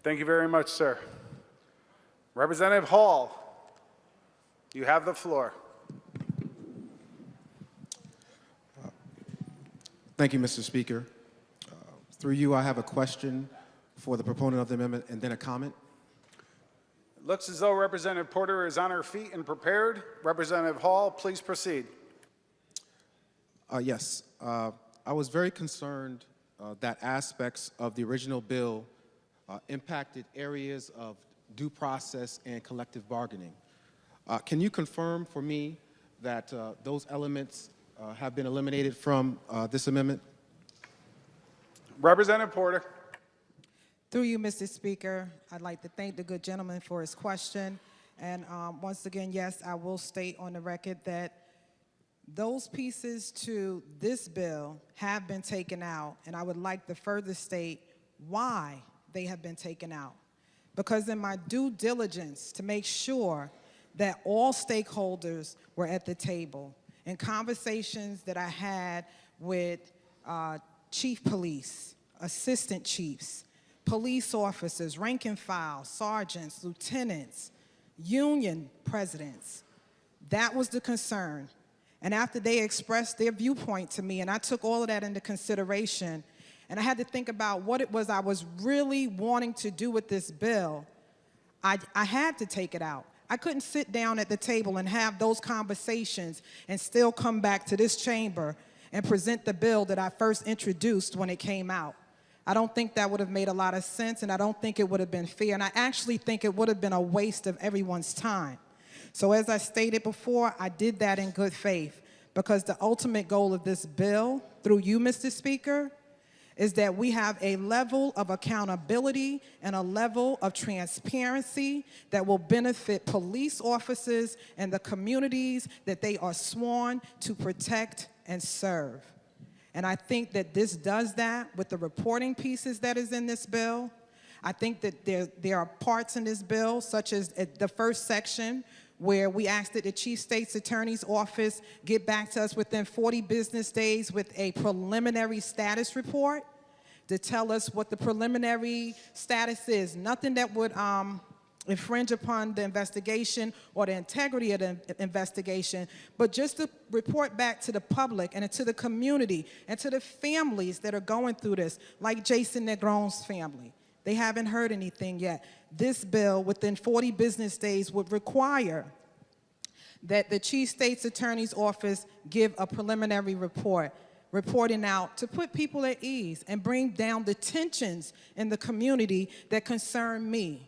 Thank you very much, sir. Representative Hall, you have the floor. Thank you, Mr. Speaker. Through you, I have a question for the proponent of the amendment and then a comment. It looks as though Representative Porter is on her feet and prepared. Representative Hall, please proceed. Yes, I was very concerned that aspects of the original bill impacted areas of due process and collective bargaining. Can you confirm for me that those elements have been eliminated from this amendment? Representative Porter. Through you, Mr. Speaker, I'd like to thank the good gentleman for his question. And once again, yes, I will state on the record that those pieces to this bill have been taken out, and I would like to further state why they have been taken out. Because in my due diligence to make sure that all stakeholders were at the table, in conversations that I had with chief police, assistant chiefs, police officers, rank and file, sergeants, lieutenants, union presidents, that was the concern. And after they expressed their viewpoint to me, and I took all of that into consideration, and I had to think about what it was I was really wanting to do with this bill, I had to take it out. I couldn't sit down at the table and have those conversations and still come back to this chamber and present the bill that I first introduced when it came out. I don't think that would have made a lot of sense, and I don't think it would have been fair, and I actually think it would have been a waste of everyone's time. So as I stated before, I did that in good faith, because the ultimate goal of this bill, through you, Mr. Speaker, is that we have a level of accountability and a level of transparency that will benefit police officers and the communities that they are sworn to protect and serve. And I think that this does that with the reporting pieces that is in this bill. I think that there are parts in this bill, such as the first section, where we asked that the Chief State's Attorney's Office get back to us within 40 business days with a preliminary status report to tell us what the preliminary status is. Nothing that would infringe upon the investigation or the integrity of the investigation, but just to report back to the public and to the community and to the families that are going through this, like Jason Negron's family. They haven't heard anything yet. This bill, within 40 business days, would require that the Chief State's Attorney's Office give a preliminary report, reporting out to put people at ease and bring down the tensions in the community that concern me.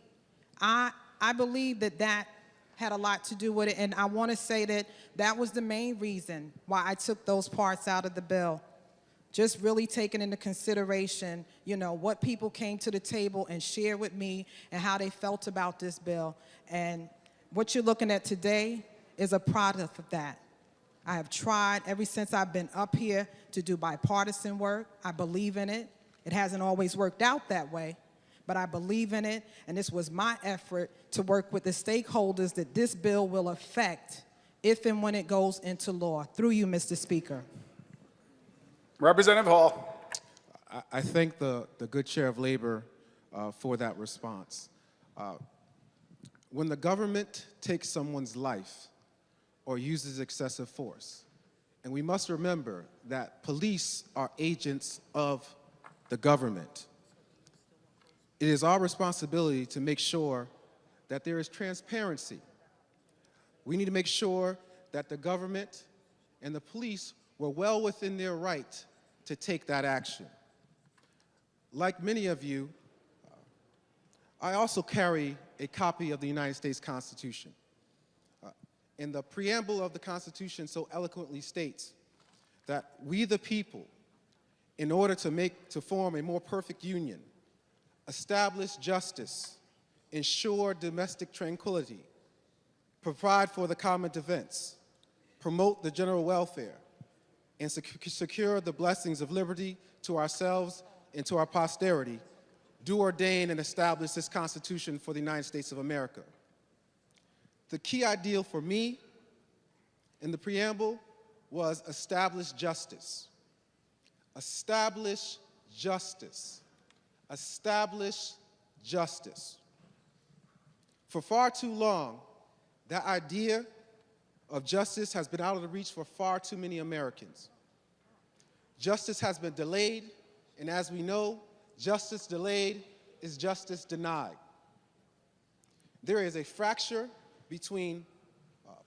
I believe that that had a lot to do with it, and I want to say that that was the main reason why I took those parts out of the bill. Just really taking into consideration, you know, what people came to the table and shared with me and how they felt about this bill. And what you're looking at today is a product of that. I have tried ever since I've been up here to do bipartisan work. I believe in it. It hasn't always worked out that way, but I believe in it, and this was my effort to work with the stakeholders that this bill will affect if and when it goes into law. Through you, Mr. Speaker. Representative Hall. I thank the good chair of labor for that response. When the government takes someone's life or uses excessive force, and we must remember that police are agents of the government, it is our responsibility to make sure that there is transparency. We need to make sure that the government and the police were well within their right to take that action. Like many of you, I also carry a copy of the United States Constitution. And the preamble of the Constitution so eloquently states that we the people, in order to form a more perfect union, establish justice, ensure domestic tranquility, provide for the common defense, promote the general welfare, and secure the blessings of liberty to ourselves and to our posterity, do ordain and establish this Constitution for the United States of America. The key ideal for me in the preamble was establish justice. Establish justice. Establish justice. For far too long, that idea of justice has been out of the reach for far too many Americans. Justice has been delayed, and as we know, justice delayed is justice denied. There is a fracture between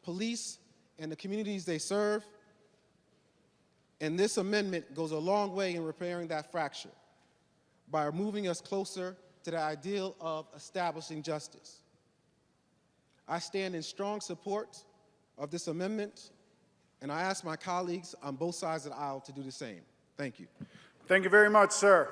police and the communities they serve, and this amendment goes a long way in repairing that fracture by moving us closer to the ideal of establishing justice. I stand in strong support of this amendment, and I ask my colleagues on both sides of the aisle to do the same. Thank you. Thank you very much, sir.